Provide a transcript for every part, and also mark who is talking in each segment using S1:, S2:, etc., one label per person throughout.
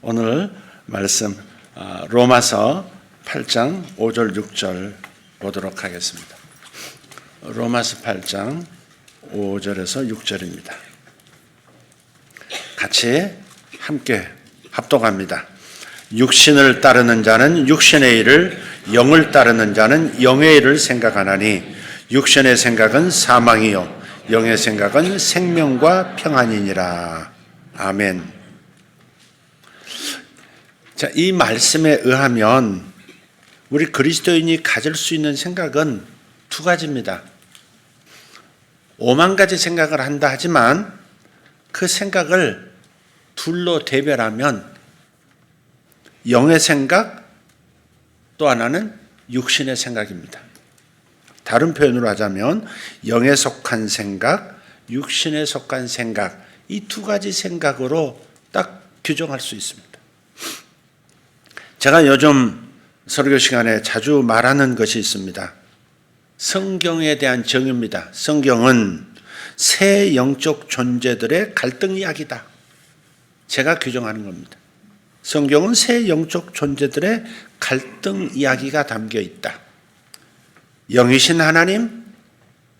S1: 오늘 말씀 로마서 8장 5절 6절 보도록 하겠습니다. 로마서 8장 5절에서 6절입니다. 같이 함께 합독합니다. 육신을 따르는 자는 육신의 일을, 영을 따르는 자는 영의 일을 생각하나니 육신의 생각은 사망이요 영의 생각은 생명과 평안이니라. 아멘. 자, 이 말씀에 의하면 우리 그리스도인이 가질 수 있는 생각은 두 가지입니다. 5만 가지 생각을 한다 하지만 그 생각을 둘로 대별하면 영의 생각, 또 하나는 육신의 생각입니다. 다른 표현으로 하자면 영에 속한 생각, 육신에 속한 생각, 이 두 가지 생각으로 딱 규정할 수 있습니다. 제가 요즘 설교 시간에 자주 말하는 것이 있습니다. 성경에 대한 정의입니다. 성경은 새 영적 존재들의 갈등 이야기다. 제가 규정하는 겁니다. 성경은 새 영적 존재들의 갈등 이야기가 담겨 있다. 영이신 하나님,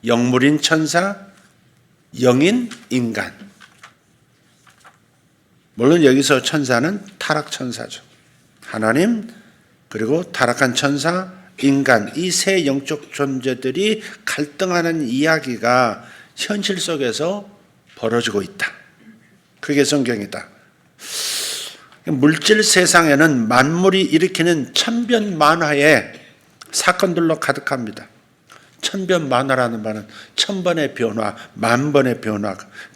S1: 영물인 천사, 영인 인간. 물론 여기서 천사는 타락 천사죠. 하나님, 그리고 타락한 천사, 인간, 이 세 영적 존재들이 갈등하는 이야기가 현실 속에서 벌어지고 있다. 그게 성경이다. 물질 세상에는 만물이 일으키는 천변만화의 사건들로 가득합니다. 천변만화라는 말은 천번의 변화, 만번의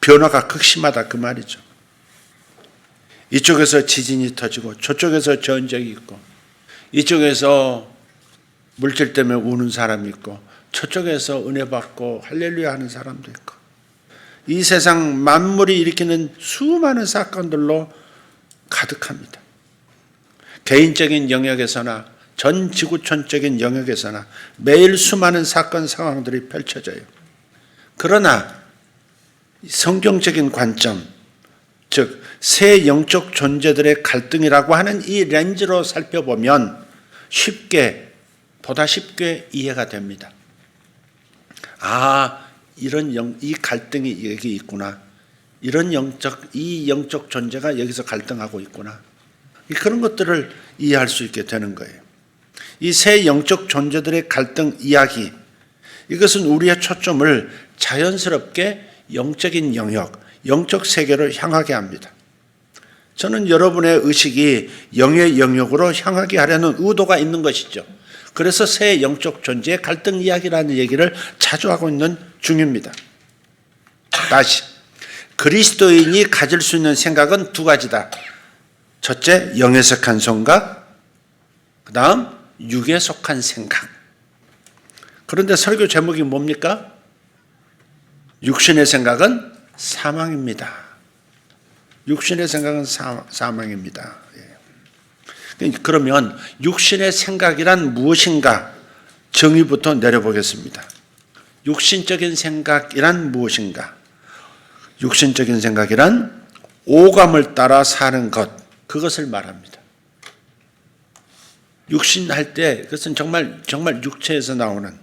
S1: 변화가 극심하다 그 말이죠. 이쪽에서 지진이 터지고 저쪽에서 전쟁이 있고 이쪽에서 물질 때문에 우는 사람이 있고 저쪽에서 은혜 받고 할렐루야 하는 사람도 있고 이 세상 만물이 일으키는 수많은 사건들로 가득합니다. 개인적인 영역에서나 전 지구촌적인 영역에서나 매일 수많은 사건 상황들이 펼쳐져요. 그러나 성경적인 관점, 즉 새 영적 존재들의 갈등이라고 하는 이 렌즈로 살펴보면 보다 쉽게 이해가 됩니다. 아, 이 갈등이 여기 있구나. 이 영적 존재가 여기서 갈등하고 있구나. 그런 것들을 이해할 수 있게 되는 거예요. 이 새 영적 존재들의 갈등 이야기, 이것은 우리의 초점을 자연스럽게 영적인 영역, 영적 세계로 향하게 합니다. 저는 여러분의 의식이 영의 영역으로 향하게 하려는 의도가 있는 것이죠. 그래서 새 영적 존재의 갈등 이야기라는 얘기를 자주 하고 있는 중입니다. 다시, 그리스도인이 가질 수 있는 생각은 두 가지다. 첫째, 영에 속한 생각, 그 다음 육에 속한 생각. 그런데 설교 제목이 뭡니까? 육신의 생각은 사망입니다. 육신의 생각은 사망입니다. 그러면 육신의 생각이란 무엇인가? 정의부터 내려보겠습니다. 육신적인 생각이란 무엇인가? 육신적인 생각이란 오감을 따라 사는 것, 그것을 말합니다. 육신할 때 그것은 정말 육체에서 나오는,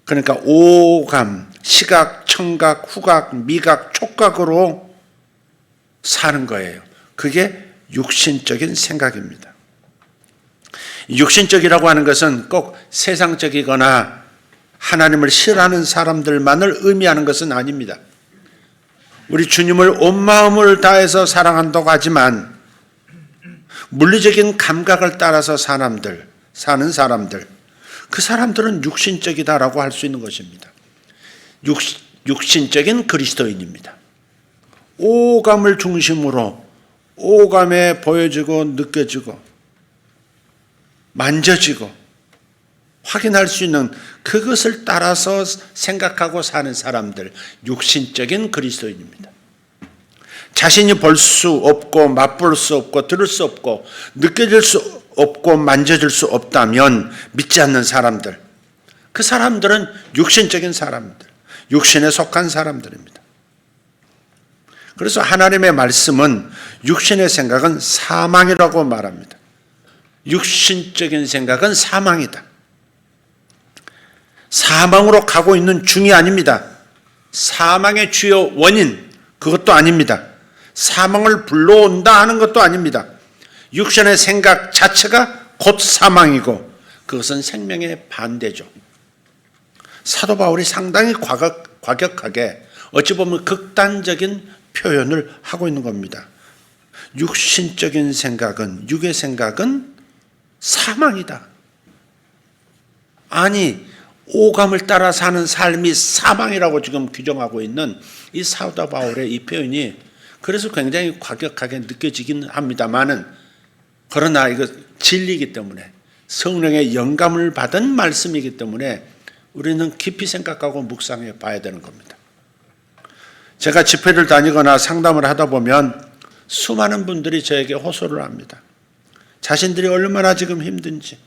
S1: 그러니까 오감, 시각, 청각, 후각, 미각, 촉각으로 사는 거예요. 그게 육신적인 생각입니다. 육신적이라고 하는 것은 꼭 세상적이거나 하나님을 싫어하는 사람들만을 의미하는 것은 아닙니다. 우리 주님을 온 마음을 다해서 사랑한다고 하지만 물리적인 감각을 따라서 사는 사람들, 그 사람들은 육신적이다라고 할 수 있는 것입니다. 육신적인 그리스도인입니다. 오감을 중심으로 오감에 보여지고 느껴지고 만져지고 확인할 수 있는 그것을 따라서 생각하고 사는 사람들, 육신적인 그리스도인입니다. 자신이 볼 수 없고 맛볼 수 없고 들을 수 없고 느껴질 수 없고 만져질 수 없다면 믿지 않는 사람들, 그 사람들은 육신적인 사람들, 육신에 속한 사람들입니다. 그래서 하나님의 말씀은 육신의 생각은 사망이라고 말합니다. 육신적인 생각은 사망이다. 사망으로 가고 있는 중이 아닙니다. 사망의 주요 원인, 그것도 아닙니다. 사망을 불러온다 하는 것도 아닙니다. 육신의 생각 자체가 곧 사망이고 그것은 생명의 반대죠. 사도 바울이 상당히 과격하게 어찌 보면 극단적인 표현을 하고 있는 겁니다. 육신적인 생각은, 육의 생각은 사망이다. 아니, 오감을 따라 사는 삶이 사망이라고 지금 규정하고 있는 이 사도 바울의 이 표현이 그래서 굉장히 과격하게 느껴지긴 합니다만은, 그러나 이거 진리이기 때문에, 성령의 영감을 받은 말씀이기 때문에 우리는 깊이 생각하고 묵상해 봐야 되는 겁니다. 제가 집회를 다니거나 상담을 하다 보면 수많은 분들이 저에게 호소를 합니다. 자신들이 얼마나 지금 힘든지,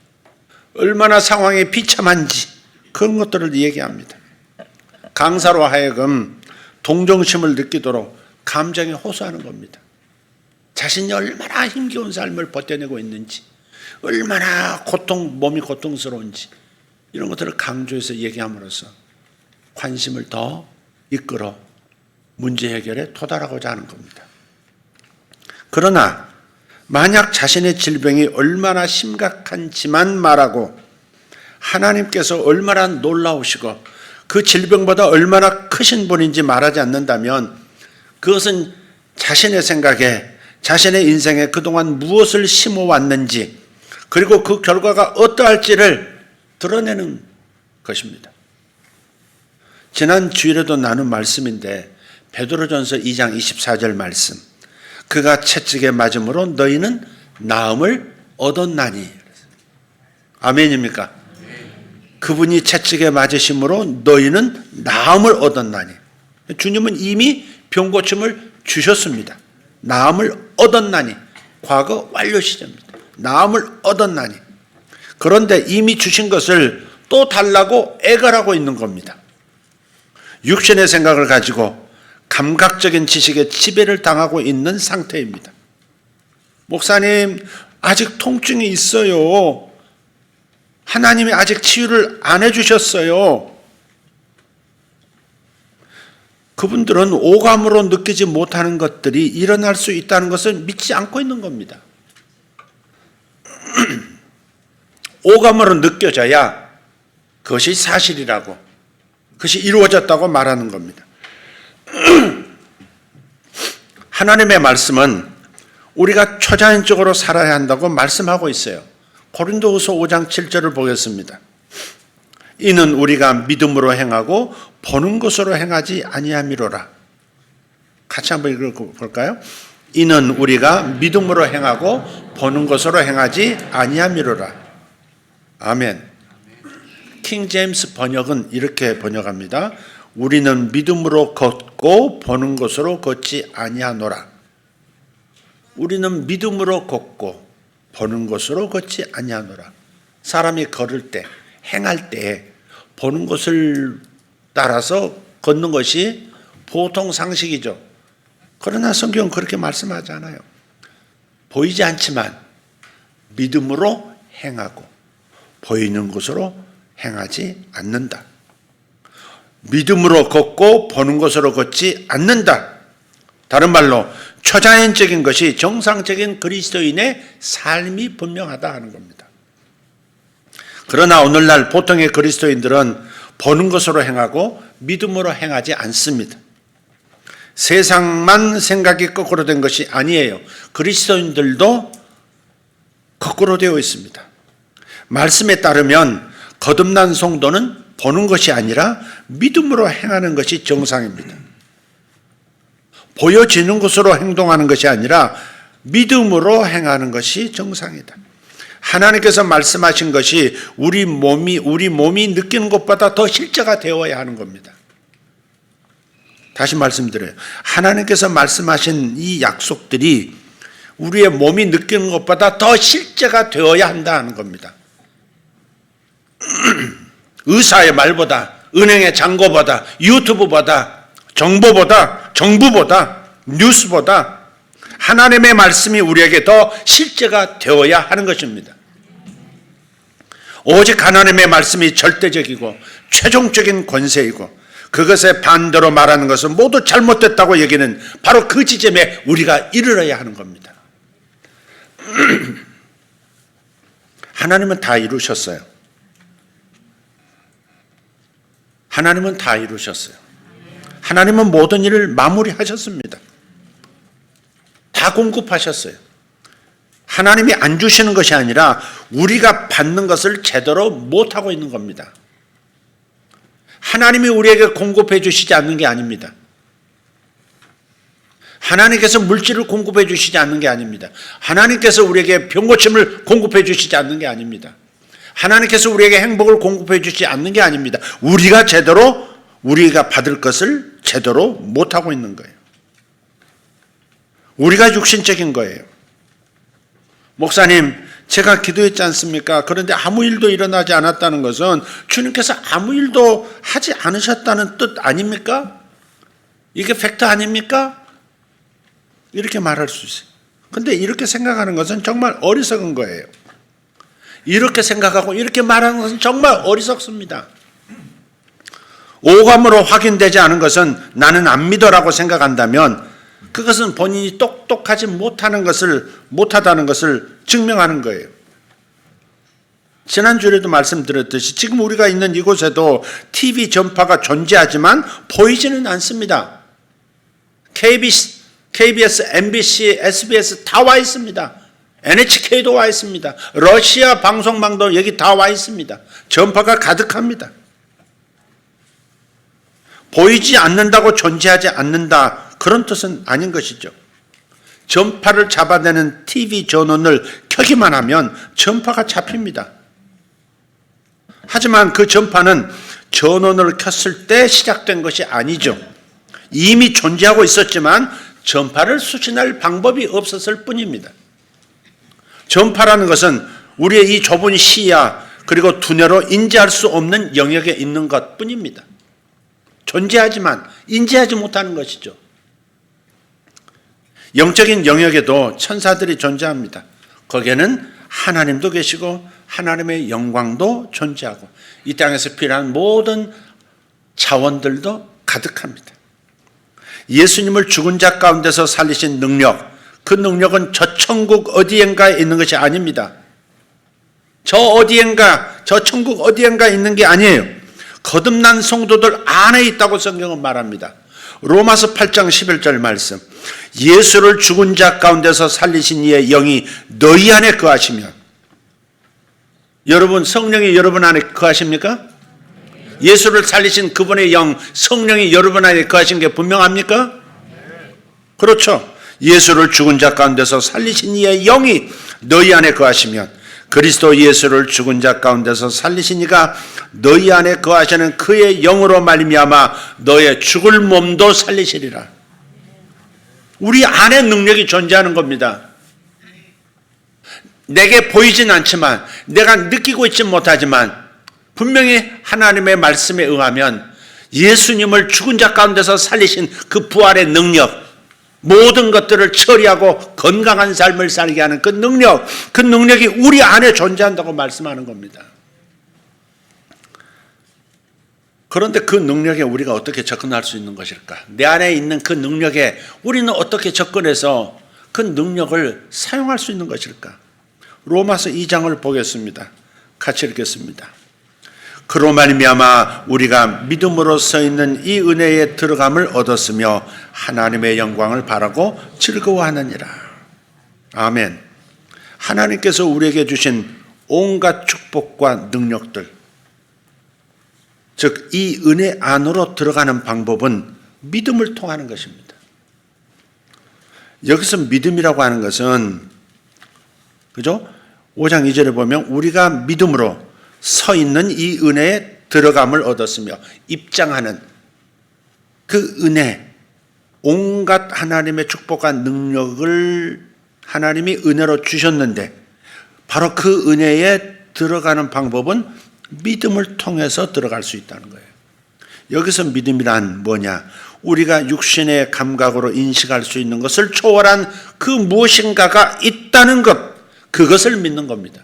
S1: 얼마나 상황이 비참한지 그런 것들을 얘기합니다. 강사로 하여금 동정심을 느끼도록 감정에 호소하는 겁니다. 자신이 얼마나 힘겨운 삶을 버텨내고 있는지, 얼마나 몸이 고통스러운지 이런 것들을 강조해서 얘기함으로써 관심을 더 이끌어 문제 해결에 도달하고자 하는 겁니다. 그러나 만약 자신의 질병이 얼마나 심각한지만 말하고 하나님께서 얼마나 놀라우시고 그 질병보다 얼마나 크신 분인지 말하지 않는다면 그것은 자신의 생각에, 자신의 인생에 그동안 무엇을 심어왔는지, 그리고 그 결과가 어떠할지를 드러내는 것입니다. 지난 주일에도 나눈 말씀인데 베드로전서 2장 24절 말씀, 그가 채찍에 맞음으로 너희는 나음을 얻었나니. 아멘입니까? 그분이 채찍에 맞으심으로 너희는 나음을 얻었나니. 주님은 이미 병고침을 주셨습니다. 나음을 얻었나니. 과거 완료 시제입니다. 나음을 얻었나니. 그런데 이미 주신 것을 또 달라고 애걸하고 있는 겁니다. 육신의 생각을 가지고 감각적인 지식에 지배를 당하고 있는 상태입니다. 목사님, 아직 통증이 있어요. 하나님이 아직 치유를 안 해주셨어요. 그분들은 오감으로 느끼지 못하는 것들이 일어날 수 있다는 것을 믿지 않고 있는 겁니다. 오감으로 느껴져야 그것이 사실이라고, 그것이 이루어졌다고 말하는 겁니다. 하나님의 말씀은 우리가 초자연적으로 살아야 한다고 말씀하고 있어요. 고린도후서 5장 7절을 보겠습니다. 이는 우리가 믿음으로 행하고 보는 것으로 행하지 아니함이로라. 같이 한번 읽어볼까요? 이는 우리가 믿음으로 행하고 보는 것으로 행하지 아니함이로라. 아멘. 킹 제임스 번역은 이렇게 번역합니다. 우리는 믿음으로 걷고 보는 것으로 걷지 아니하노라. 우리는 믿음으로 걷고 보는 것으로 걷지 아니하노라. 사람이 걸을 때, 행할 때 보는 것을 따라서 걷는 것이 보통 상식이죠. 그러나 성경은 그렇게 말씀하지 않아요. 보이지 않지만 믿음으로 행하고 보이는 것으로 행하지 않는다. 믿음으로 걷고 보는 것으로 걷지 않는다. 다른 말로 초자연적인 것이 정상적인 그리스도인의 삶이 분명하다 하는 겁니다. 그러나 오늘날 보통의 그리스도인들은 보는 것으로 행하고 믿음으로 행하지 않습니다. 세상만 생각이 거꾸로 된 것이 아니에요. 그리스도인들도 거꾸로 되어 있습니다. 말씀에 따르면 거듭난 성도는 보는 것이 아니라 믿음으로 행하는 것이 정상입니다. 보여지는 것으로 행동하는 것이 아니라 믿음으로 행하는 것이 정상이다. 하나님께서 말씀하신 것이 우리 몸이 느끼는 것보다 더 실제가 되어야 하는 겁니다. 다시 말씀드려요. 하나님께서 말씀하신 이 약속들이 우리의 몸이 느끼는 것보다 더 실제가 되어야 한다는 겁니다. 의사의 말보다, 은행의 잔고보다, 유튜브보다, 정보보다, 정부보다 뉴스보다 하나님의 말씀이 우리에게 더 실제가 되어야 하는 것입니다. 오직 하나님의 말씀이 절대적이고 최종적인 권세이고 그것에 반대로 말하는 것은 모두 잘못됐다고 여기는 바로 그 지점에 우리가 이르러야 하는 겁니다. 하나님은 다 이루셨어요. 하나님은 다 이루셨어요. 하나님은 모든 일을 마무리하셨습니다. 다 공급하셨어요. 하나님이 안 주시는 것이 아니라 우리가 받는 것을 제대로 못하고 있는 겁니다. 하나님이 우리에게 공급해 주시지 않는 게 아닙니다. 하나님께서 물질을 공급해 주시지 않는 게 아닙니다. 하나님께서 우리에게 병고침을 공급해 주시지 않는 게 아닙니다. 하나님께서 우리에게 행복을 공급해 주시지 않는 게 아닙니다. 우리가 받을 것을 제대로 못하고 있는 거예요. 우리가 육신적인 거예요. 목사님, 제가 기도했지 않습니까? 그런데 아무 일도 일어나지 않았다는 것은 주님께서 아무 일도 하지 않으셨다는 뜻 아닙니까? 이게 팩트 아닙니까? 이렇게 말할 수 있어요. 근데 이렇게 생각하는 것은 정말 어리석은 거예요. 이렇게 생각하고 이렇게 말하는 것은 정말 어리석습니다. 오감으로 확인되지 않은 것은 나는 안 믿어라고 생각한다면 그것은 본인이 똑똑하지 못하다는 것을 증명하는 거예요. 지난주에도 말씀드렸듯이 지금 우리가 있는 이곳에도 TV 전파가 존재하지만 보이지는 않습니다. KBS, MBC, SBS 다 와 있습니다. NHK도 와 있습니다. 러시아 방송망도 여기 다 와 있습니다. 전파가 가득합니다. 보이지 않는다고 존재하지 않는다, 그런 뜻은 아닌 것이죠. 전파를 잡아내는 TV 전원을 켜기만 하면 전파가 잡힙니다. 하지만 그 전파는 전원을 켰을 때 시작된 것이 아니죠. 이미 존재하고 있었지만 전파를 수신할 방법이 없었을 뿐입니다. 전파라는 것은 우리의 이 좁은 시야 그리고 두뇌로 인지할 수 없는 영역에 있는 것 뿐입니다. 존재하지만 인지하지 못하는 것이죠. 영적인 영역에도 천사들이 존재합니다. 거기에는 하나님도 계시고 하나님의 영광도 존재하고 이 땅에서 필요한 모든 자원들도 가득합니다. 예수님을 죽은 자 가운데서 살리신 능력, 그 능력은 저 천국 어디엔가에 있는 것이 아닙니다. 저 천국 어디엔가에 있는 게 아니에요. 거듭난 성도들 안에 있다고 성경은 말합니다. 로마서 8장 11절 말씀. 예수를 죽은 자 가운데서 살리신 이의 영이 너희 안에 거하시면, 여러분 성령이 여러분 안에 거하십니까? 예수를 살리신 그분의 영, 성령이 여러분 안에 거하신 게 분명합니까? 그렇죠. 예수를 죽은 자 가운데서 살리신 이의 영이 너희 안에 거하시면 그리스도 예수를 죽은 자 가운데서 살리신 이가 너희 안에 거하시는 그의 영으로 말미암아 너의 죽을 몸도 살리시리라. 우리 안에 능력이 존재하는 겁니다. 내게 보이진 않지만, 내가 느끼고 있지 못하지만 분명히 하나님의 말씀에 의하면 예수님을 죽은 자 가운데서 살리신 그 부활의 능력, 모든 것들을 처리하고 건강한 삶을 살게 하는 그 능력이 우리 안에 존재한다고 말씀하는 겁니다. 그런데 그 능력에 우리가 어떻게 접근할 수 있는 것일까? 내 안에 있는 그 능력에 우리는 어떻게 접근해서 그 능력을 사용할 수 있는 것일까? 로마서 2장을 보겠습니다. 같이 읽겠습니다. 그로 말미암아 우리가 믿음으로 서 있는 이 은혜에 들어감을 얻었으며 하나님의 영광을 바라고 즐거워하느니라. 아멘. 하나님께서 우리에게 주신 온갖 축복과 능력들, 즉 이 은혜 안으로 들어가는 방법은 믿음을 통하는 것입니다. 여기서 믿음이라고 하는 것은, 그죠? 5장 2절에 보면 우리가 믿음으로 서 있는 이 은혜에 들어감을 얻었으며, 입장하는 그 은혜, 온갖 하나님의 축복과 능력을 하나님이 은혜로 주셨는데 바로 그 은혜에 들어가는 방법은 믿음을 통해서 들어갈 수 있다는 거예요. 여기서 믿음이란 뭐냐? 우리가 육신의 감각으로 인식할 수 있는 것을 초월한 그 무엇인가가 있다는 것, 그것을 믿는 겁니다.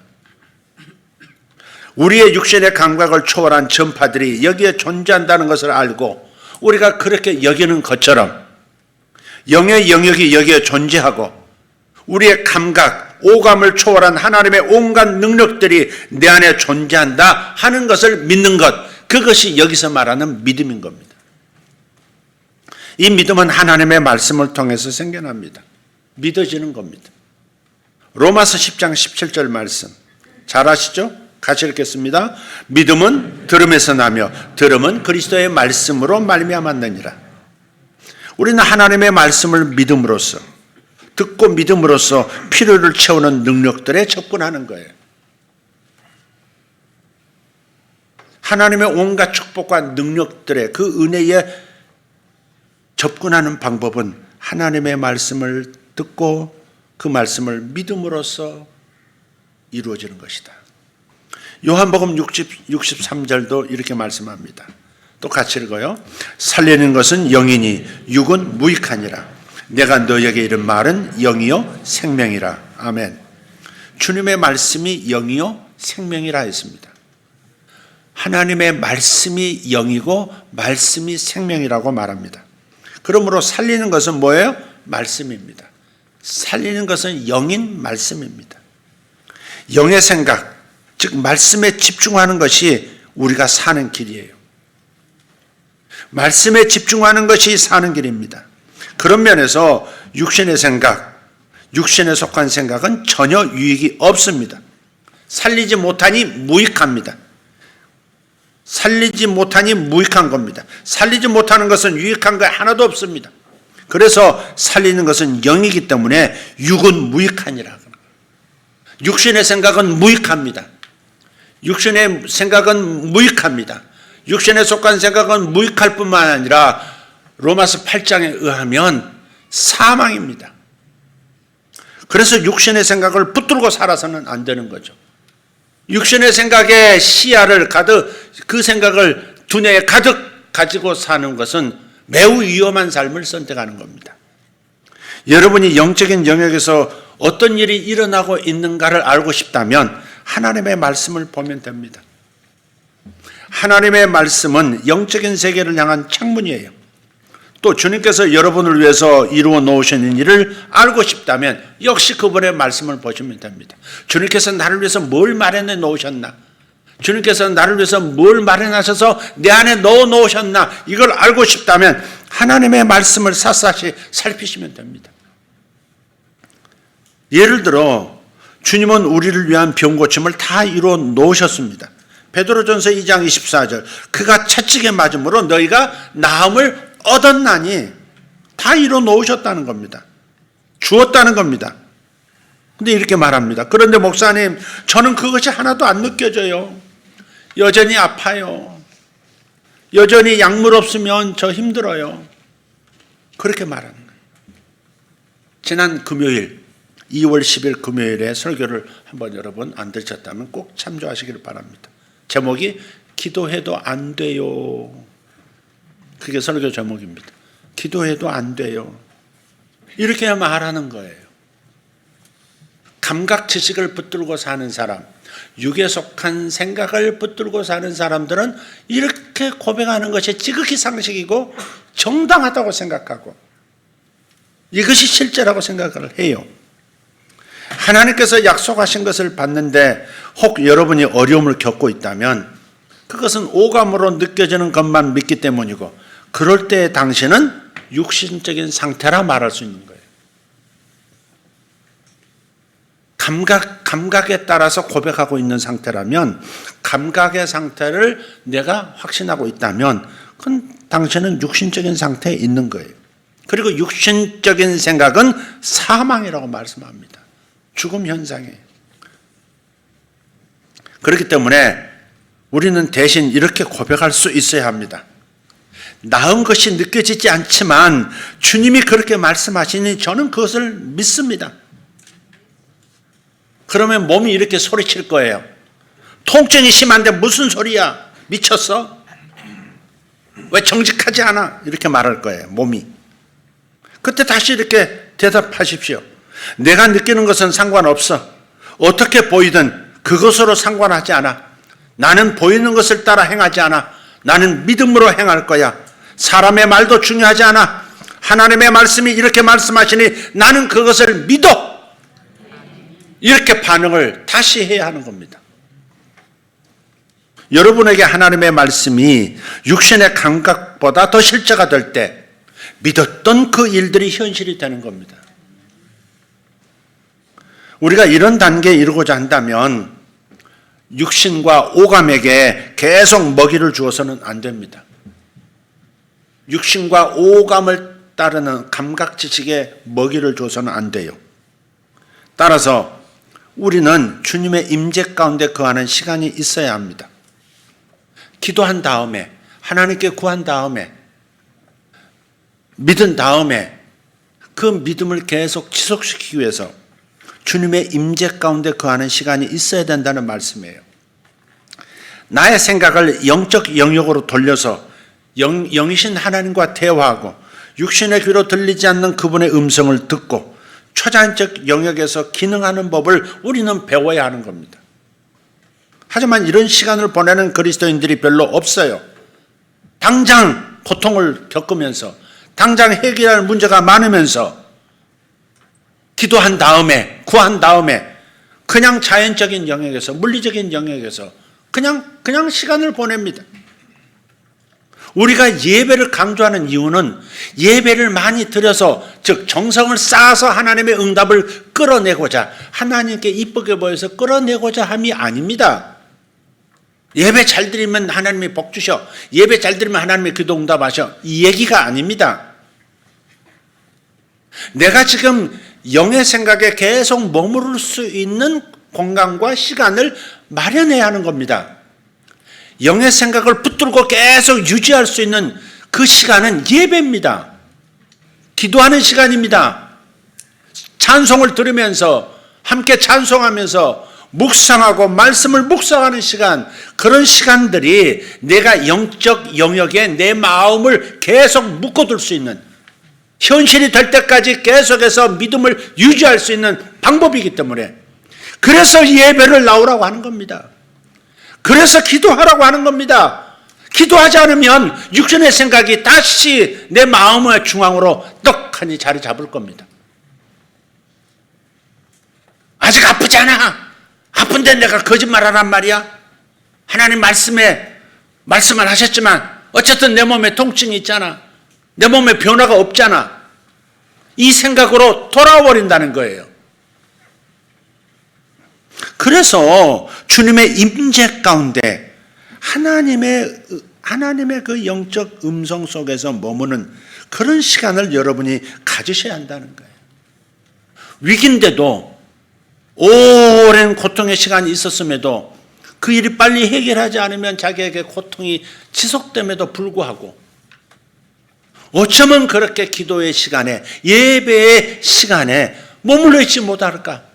S1: 우리의 육신의 감각을 초월한 전파들이 여기에 존재한다는 것을 알고 우리가 그렇게 여기는 것처럼 영의 영역이 여기에 존재하고 우리의 감각, 오감을 초월한 하나님의 온갖 능력들이 내 안에 존재한다 하는 것을 믿는 것, 그것이 여기서 말하는 믿음인 겁니다. 이 믿음은 하나님의 말씀을 통해서 생겨납니다. 믿어지는 겁니다. 로마서 10장 17절 말씀 잘 아시죠? 같이 읽겠습니다. 믿음은 들음에서 나며 들음은 그리스도의 말씀으로 말미암았느니라. 우리는 하나님의 말씀을 믿음으로써, 듣고 믿음으로써 필요를 채우는 능력들에 접근하는 거예요. 하나님의 온갖 축복과 능력들의 그 은혜에 접근하는 방법은 하나님의 말씀을 듣고 그 말씀을 믿음으로써 이루어지는 것이다. 요한복음 63절도 이렇게 말씀합니다. 또 같이 읽어요. 살리는 것은 영이니 육은 무익하니라. 내가 너에게 이른 말은 영이요 생명이라. 아멘. 주님의 말씀이 영이요 생명이라 했습니다. 하나님의 말씀이 영이고 말씀이 생명이라고 말합니다. 그러므로 살리는 것은 뭐예요? 말씀입니다. 살리는 것은 영인 말씀입니다. 영의 생각, 즉 말씀에 집중하는 것이 우리가 사는 길이에요. 말씀에 집중하는 것이 사는 길입니다. 그런 면에서 육신의 생각, 육신에 속한 생각은 전혀 유익이 없습니다. 살리지 못하니 무익합니다. 살리지 못하니 무익한 겁니다. 살리지 못하는 것은 유익한 거 하나도 없습니다. 그래서 살리는 것은 영이기 때문에 육은 무익하니라. 육신의 생각은 무익합니다. 육신의 생각은 무익합니다. 육신에 속한 생각은 무익할 뿐만 아니라 로마서 8장에 의하면 사망입니다. 그래서 육신의 생각을 붙들고 살아서는 안 되는 거죠. 육신의 생각에 시야를 가득, 그 생각을 두뇌에 가득 가지고 사는 것은 매우 위험한 삶을 선택하는 겁니다. 여러분이 영적인 영역에서 어떤 일이 일어나고 있는가를 알고 싶다면 하나님의 말씀을 보면 됩니다. 하나님의 말씀은 영적인 세계를 향한 창문이에요. 또 주님께서 여러분을 위해서 이루어 놓으시는 일을 알고 싶다면 역시 그분의 말씀을 보시면 됩니다. 주님께서 나를 위해서 뭘 마련해 놓으셨나? 주님께서 나를 위해서 뭘 마련하셔서 내 안에 넣어 놓으셨나? 이걸 알고 싶다면 하나님의 말씀을 샅샅이 살피시면 됩니다. 예를 들어 주님은 우리를 위한 병고침을 다 이루어 놓으셨습니다. 베드로전서 2장 24절 그가 채찍에 맞음으로 너희가 나음을 얻었나니 다 이루어 놓으셨다는 겁니다. 주었다는 겁니다. 근데 이렇게 말합니다. 그런데 목사님, 저는 그것이 하나도 안 느껴져요. 여전히 아파요. 여전히 약물 없으면 저 힘들어요. 그렇게 말하는 거예요. 지난 금요일 2월 10일 금요일에 설교를 한번 여러분 안 들으셨다면 꼭 참조하시기를 바랍니다. 제목이 기도해도 안 돼요. 그게 설교 제목입니다. 기도해도 안 돼요. 이렇게 말하는 거예요. 감각 지식을 붙들고 사는 사람, 육에 속한 생각을 붙들고 사는 사람들은 이렇게 고백하는 것이 지극히 상식이고 정당하다고 생각하고 이것이 실제라고 생각을 해요. 하나님께서 약속하신 것을 받는데 혹 여러분이 어려움을 겪고 있다면 그것은 오감으로 느껴지는 것만 믿기 때문이고 그럴 때 당신은 육신적인 상태라 말할 수 있는 거예요. 감각에 따라서 고백하고 있는 상태라면 감각의 상태를 내가 확신하고 있다면 그건 당신은 육신적인 상태에 있는 거예요. 그리고 육신적인 생각은 사망이라고 말씀합니다. 죽음 현상이에요. 그렇기 때문에 우리는 대신 이렇게 고백할 수 있어야 합니다. 나은 것이 느껴지지 않지만 주님이 그렇게 말씀하시니 저는 그것을 믿습니다. 그러면 몸이 이렇게 소리칠 거예요. 통증이 심한데 무슨 소리야? 미쳤어? 왜 정직하지 않아? 이렇게 말할 거예요, 몸이. 그때 다시 이렇게 대답하십시오. 내가 느끼는 것은 상관없어. 어떻게 보이든 그것으로 상관하지 않아. 나는 보이는 것을 따라 행하지 않아. 나는 믿음으로 행할 거야. 사람의 말도 중요하지 않아. 하나님의 말씀이 이렇게 말씀하시니 나는 그것을 믿어. 이렇게 반응을 다시 해야 하는 겁니다. 여러분에게 하나님의 말씀이 육신의 감각보다 더 실제가 될 때 믿었던 그 일들이 현실이 되는 겁니다. 우리가 이런 단계에 이르고자 한다면 육신과 오감에게 계속 먹이를 주어서는 안 됩니다. 육신과 오감을 따르는 감각 지식에 먹이를 줘서는 안 돼요. 따라서 우리는 주님의 임재 가운데 거하는 시간이 있어야 합니다. 기도한 다음에, 하나님께 구한 다음에, 믿은 다음에 그 믿음을 계속 지속시키기 위해서 주님의 임재 가운데 거하는 시간이 있어야 된다는 말씀이에요. 나의 생각을 영적 영역으로 돌려서 영이신 하나님과 대화하고 육신의 귀로 들리지 않는 그분의 음성을 듣고 초자연적 영역에서 기능하는 법을 우리는 배워야 하는 겁니다. 하지만 이런 시간을 보내는 그리스도인들이 별로 없어요. 당장 고통을 겪으면서 당장 해결할 문제가 많으면서 기도한 다음에 구한 다음에 그냥 자연적인 영역에서 물리적인 영역에서 그냥 시간을 보냅니다. 우리가 예배를 강조하는 이유는 예배를 많이 드려서 즉 정성을 쌓아서 하나님의 응답을 끌어내고자 하나님께 이쁘게 보여서 끌어내고자 함이 아닙니다. 예배 잘 드리면 하나님이 복 주셔. 예배 잘 드리면 하나님이 기도 응답하셔. 이 얘기가 아닙니다. 내가 지금 영의 생각에 계속 머무를 수 있는 공간과 시간을 마련해야 하는 겁니다. 영의 생각을 붙들고 계속 유지할 수 있는 그 시간은 예배입니다. 기도하는 시간입니다. 찬송을 들으면서 함께 찬송하면서 묵상하고 말씀을 묵상하는 시간, 그런 시간들이 내가 영적 영역에 내 마음을 계속 묶어둘 수 있는, 현실이 될 때까지 계속해서 믿음을 유지할 수 있는 방법이기 때문에 그래서 예배를 나오라고 하는 겁니다. 그래서 기도하라고 하는 겁니다. 기도하지 않으면 육신의 생각이 다시 내 마음의 중앙으로 떡하니 자리 잡을 겁니다. 아직 아프지 않아. 아픈데 내가 거짓말하란 말이야? 하나님 말씀을 하셨지만 어쨌든 내 몸에 통증이 있잖아. 내 몸에 변화가 없잖아. 이 생각으로 돌아버린다는 거예요. 그래서 주님의 임재 가운데 하나님의 그 영적 음성 속에서 머무는 그런 시간을 여러분이 가지셔야 한다는 거예요. 위기인데도 오랜 고통의 시간이 있었음에도 그 일이 빨리 해결하지 않으면 자기에게 고통이 지속됨에도 불구하고 어쩌면 그렇게 기도의 시간에 예배의 시간에 머물러 있지 못할까?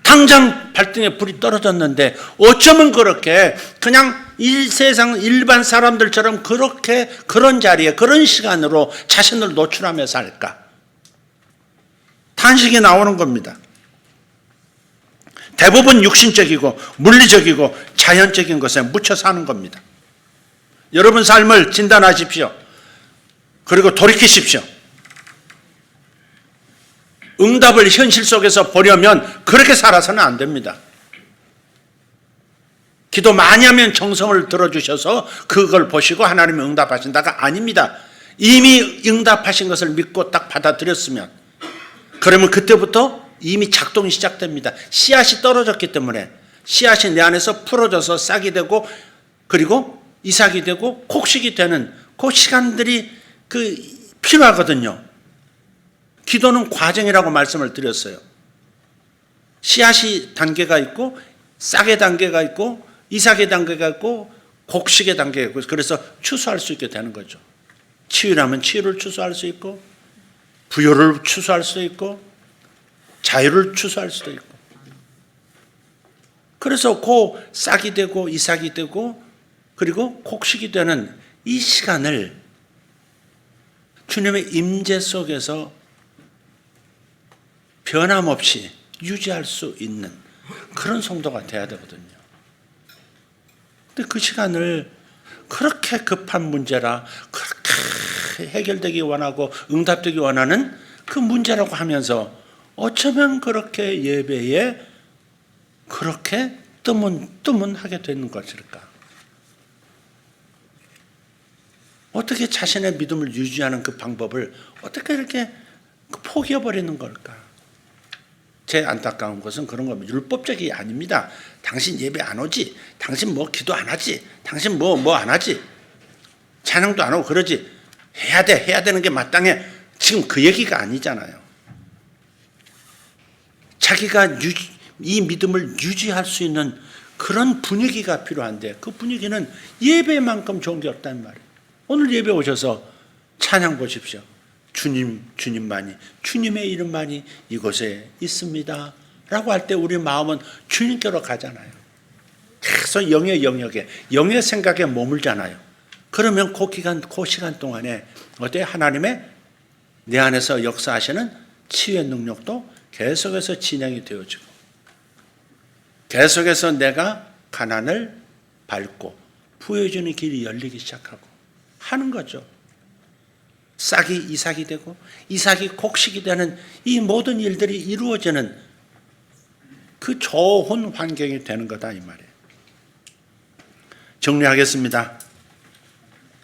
S1: 당장 발등에 불이 떨어졌는데 어쩌면 그렇게 그냥 이 세상 일반 사람들처럼 그렇게 그런 자리에 그런 시간으로 자신을 노출하며 살까? 탄식이 나오는 겁니다. 대부분 육신적이고 물리적이고 자연적인 것에 묻혀 사는 겁니다. 여러분 삶을 진단하십시오. 그리고 돌이키십시오. 응답을 현실 속에서 보려면 그렇게 살아서는 안 됩니다. 기도 많이 하면 정성을 들어주셔서 그걸 보시고 하나님이 응답하신다가 아닙니다. 이미 응답하신 것을 믿고 딱 받아들였으면 그러면 그때부터 이미 작동이 시작됩니다. 씨앗이 떨어졌기 때문에 씨앗이 내 안에서 풀어져서 싹이 되고 그리고 이삭이 되고 곡식이 되는 그 시간들이 필요하거든요. 기도는 과정이라고 말씀을 드렸어요. 씨앗이 단계가 있고 싹의 단계가 있고 이삭의 단계가 있고 곡식의 단계가 있고 그래서 추수할 수 있게 되는 거죠. 치유라면 치유를 추수할 수 있고 부요를 추수할 수 있고 자유를 추수할 수도 있고 그래서 그 싹이 되고 이삭이 되고 그리고 곡식이 되는 이 시간을 주님의 임재 속에서 변함없이 유지할 수 있는 그런 성도가 돼야 되거든요. 근데 그 시간을 그렇게 급한 문제라, 그렇게 해결되기 원하고 응답되기 원하는 그 문제라고 하면서 어쩌면 그렇게 예배에 그렇게 뜨문하게 되는 것일까? 어떻게 자신의 믿음을 유지하는 그 방법을 어떻게 이렇게 포기해버리는 걸까? 제 안타까운 것은 그런 겁니다. 율법적이 아닙니다. 당신 예배 안 오지? 당신 뭐 기도 안 하지? 당신 뭐 안 하지? 찬양도 안 하고 그러지? 해야 되는 게 마땅해. 지금 그 얘기가 아니잖아요. 자기가 이 믿음을 유지할 수 있는 그런 분위기가 필요한데 그 분위기는 예배만큼 좋은 게 없단 말이에요. 오늘 예배 오셔서 찬양 보십시오. 주님만이, 주님의 이름만이 이곳에 있습니다 라고 할 때 우리 마음은 주님께로 가잖아요. 계속 영의 영역에, 영의 생각에 머물잖아요. 그러면 그 시간 동안에 어때? 하나님의 내 안에서 역사하시는 치유의 능력도 계속해서 진행이 되어지고, 계속해서 내가 가난을 밟고 부여주는 길이 열리기 시작하고 하는 거죠. 싹이 이삭이 되고 이삭이 곡식이 되는 이 모든 일들이 이루어지는 그 좋은 환경이 되는 거다 이 말이에요. 정리하겠습니다.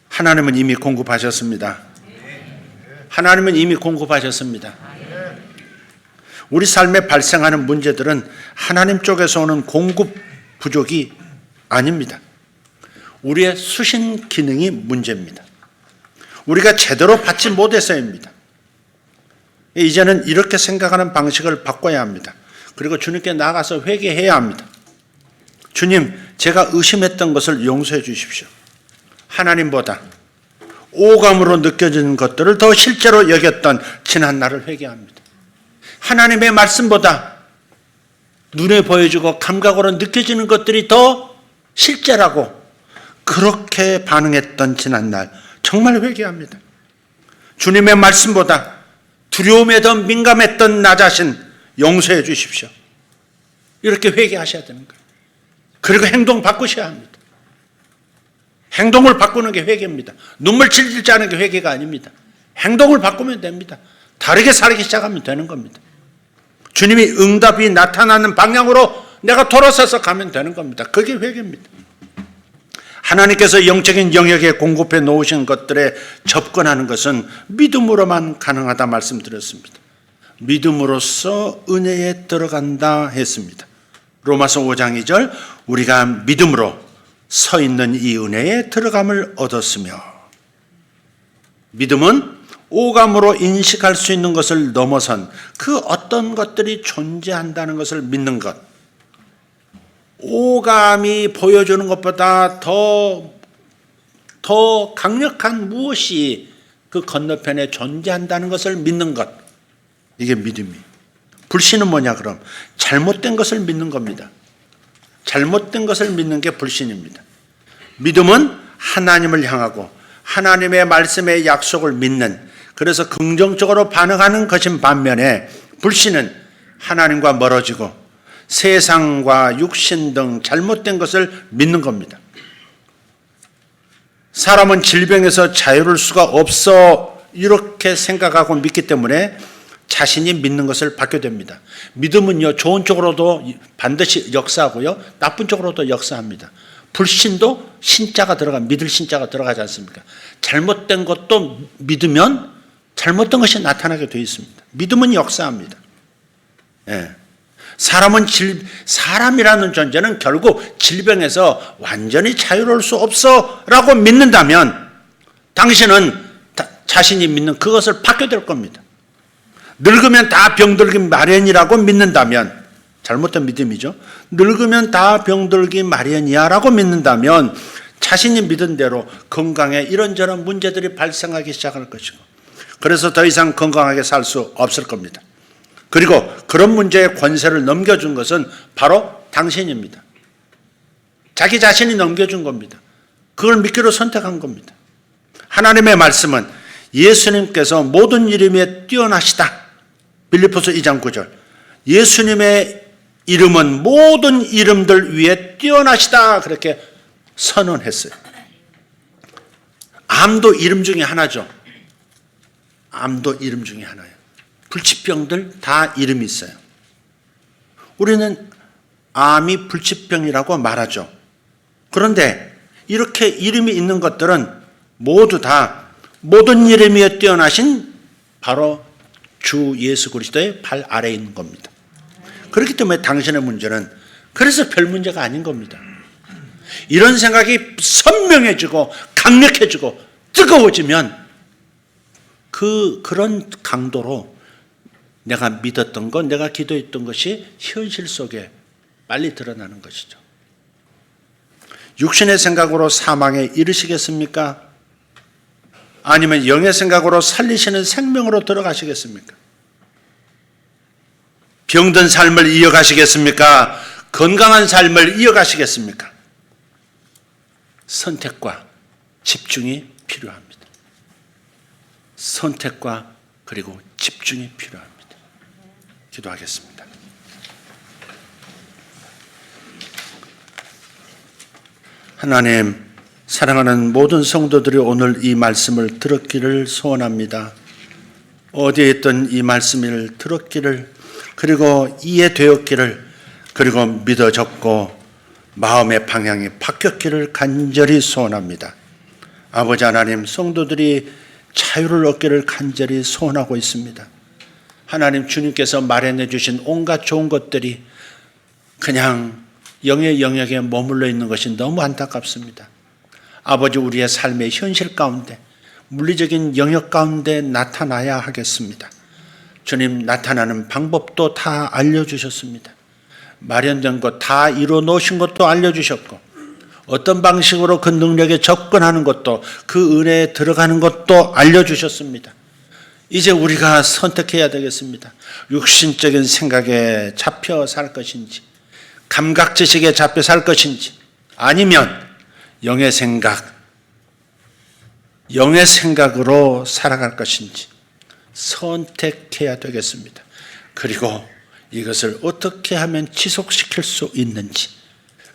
S1: 하나님은 이미 공급하셨습니다. 하나님은 이미 공급하셨습니다. 우리 삶에 발생하는 문제들은 하나님 쪽에서 오는 공급 부족이 아닙니다. 우리의 수신 기능이 문제입니다. 우리가 제대로 받지 못해서입니다. 이제는 이렇게 생각하는 방식을 바꿔야 합니다. 그리고 주님께 나가서 회개해야 합니다. 주님, 제가 의심했던 것을 용서해 주십시오. 하나님보다 오감으로 느껴지는 것들을 더 실제로 여겼던 지난 날을 회개합니다. 하나님의 말씀보다 눈에 보여주고 감각으로 느껴지는 것들이 더 실제라고 그렇게 반응했던 지난 날 정말 회개합니다. 주님의 말씀보다 두려움에 더 민감했던 나 자신 용서해 주십시오. 이렇게 회개하셔야 되는 거예요. 그리고 행동 바꾸셔야 합니다. 행동을 바꾸는 게 회개입니다. 눈물 질질 하는 게 회개가 아닙니다. 행동을 바꾸면 됩니다. 다르게 살기 시작하면 되는 겁니다. 주님이 응답이 나타나는 방향으로 내가 돌아서서 가면 되는 겁니다. 그게 회개입니다. 하나님께서 영적인 영역에 공급해 놓으신 것들에 접근하는 것은 믿음으로만 가능하다 말씀드렸습니다. 믿음으로써 은혜에 들어간다 했습니다. 로마서 5장 2절 우리가 믿음으로 서 있는 이 은혜에 들어감을 얻었으며, 믿음은 오감으로 인식할 수 있는 것을 넘어선 그 어떤 것들이 존재한다는 것을 믿는 것, 오감이 보여주는 것보다 더 강력한 무엇이 그 건너편에 존재한다는 것을 믿는 것, 이게 믿음이에요. 불신은 뭐냐 그럼? 잘못된 것을 믿는 겁니다. 잘못된 것을 믿는 게 불신입니다. 믿음은 하나님을 향하고 하나님의 말씀의 약속을 믿는, 그래서 긍정적으로 반응하는 것인 반면에 불신은 하나님과 멀어지고 세상과 육신 등 잘못된 것을 믿는 겁니다. 사람은 질병에서 자유로울 수가 없어 이렇게 생각하고 믿기 때문에 자신이 믿는 것을 받게 됩니다. 믿음은요, 좋은 쪽으로도 반드시 역사하고요, 나쁜 쪽으로도 역사합니다. 불신도 신자가 믿을 신자가 들어가지 않습니까? 잘못된 것도 믿으면 잘못된 것이 나타나게 되어 있습니다. 믿음은 역사합니다. 예. 사람이라는 존재는 결국 질병에서 완전히 자유로울 수 없어 라고 믿는다면 당신은 자신이 믿는 그것을 받게 될 겁니다. 늙으면 다 병들기 마련이라고 믿는다면, 잘못된 믿음이죠. 늙으면 다 병들기 마련이야 라고 믿는다면 자신이 믿은 대로 건강에 이런저런 문제들이 발생하기 시작할 것이고, 그래서 더 이상 건강하게 살 수 없을 겁니다. 그리고 그런 문제의 권세를 넘겨준 것은 바로 당신입니다. 자기 자신이 넘겨준 겁니다. 그걸 믿기로 선택한 겁니다. 하나님의 말씀은 예수님께서 모든 이름에 뛰어나시다. 빌립보서 2장 9절. 예수님의 이름은 모든 이름들 위에 뛰어나시다. 그렇게 선언했어요. 암도 이름 중에 하나죠. 암도 이름 중에 하나예요. 불치병들 다 이름이 있어요. 우리는 암이 불치병이라고 말하죠. 그런데 이렇게 이름이 있는 것들은 모두 다 모든 이름 위에 뛰어나신 바로 주 예수 그리스도의 발 아래에 있는 겁니다. 그렇기 때문에 당신의 문제는 그래서 별 문제가 아닌 겁니다. 이런 생각이 선명해지고 강력해지고 뜨거워지면 그런 강도로 내가 믿었던 것, 내가 기도했던 것이 현실 속에 빨리 드러나는 것이죠. 육신의 생각으로 사망에 이르시겠습니까? 아니면 영의 생각으로 살리시는 생명으로 들어가시겠습니까? 병든 삶을 이어가시겠습니까? 건강한 삶을 이어가시겠습니까? 선택과 집중이 필요합니다. 선택과 그리고 집중이 필요합니다. 기도하겠습니다. 하나님, 사랑하는 모든 성도들이 오늘 이 말씀을 들었기를 소원합니다. 어디에 있던 이 말씀을 들었기를, 그리고 이해되었기를, 그리고 믿어졌고 마음의 방향이 바뀌었기를 간절히 소원합니다. 아버지 하나님, 성도들이 자유를 얻기를 간절히 소원하고 있습니다. 하나님, 주님께서 마련해 주신 온갖 좋은 것들이 그냥 영의 영역에 머물러 있는 것이 너무 안타깝습니다. 아버지, 우리의 삶의 현실 가운데, 물리적인 영역 가운데 나타나야 하겠습니다. 주님, 나타나는 방법도 다 알려주셨습니다. 마련된 것 다 이루어 놓으신 것도 알려주셨고, 어떤 방식으로 그 능력에 접근하는 것도, 그 은혜에 들어가는 것도 알려주셨습니다. 이제 우리가 선택해야 되겠습니다. 육신적인 생각에 잡혀 살 것인지, 감각지식에 잡혀 살 것인지, 아니면 영의 생각, 영의 생각으로 살아갈 것인지 선택해야 되겠습니다. 그리고 이것을 어떻게 하면 지속시킬 수 있는지,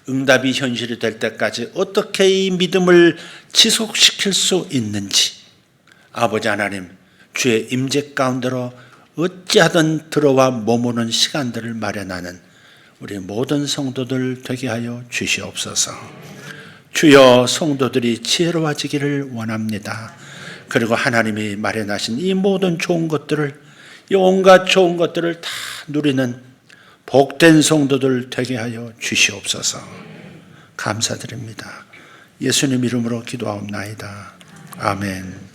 S1: 응답이 현실이 될 때까지 어떻게 이 믿음을 지속시킬 수 있는지, 아버지 하나님, 주의 임재 가운데로 어찌하든 들어와 머무는 시간들을 마련하는 우리 모든 성도들 되게 하여 주시옵소서. 주여, 성도들이 지혜로워지기를 원합니다. 그리고 하나님이 마련하신 이 모든 좋은 것들을, 이 온갖 좋은 것들을 다 누리는 복된 성도들 되게 하여 주시옵소서. 감사드립니다. 예수님 이름으로 기도하옵나이다. 아멘.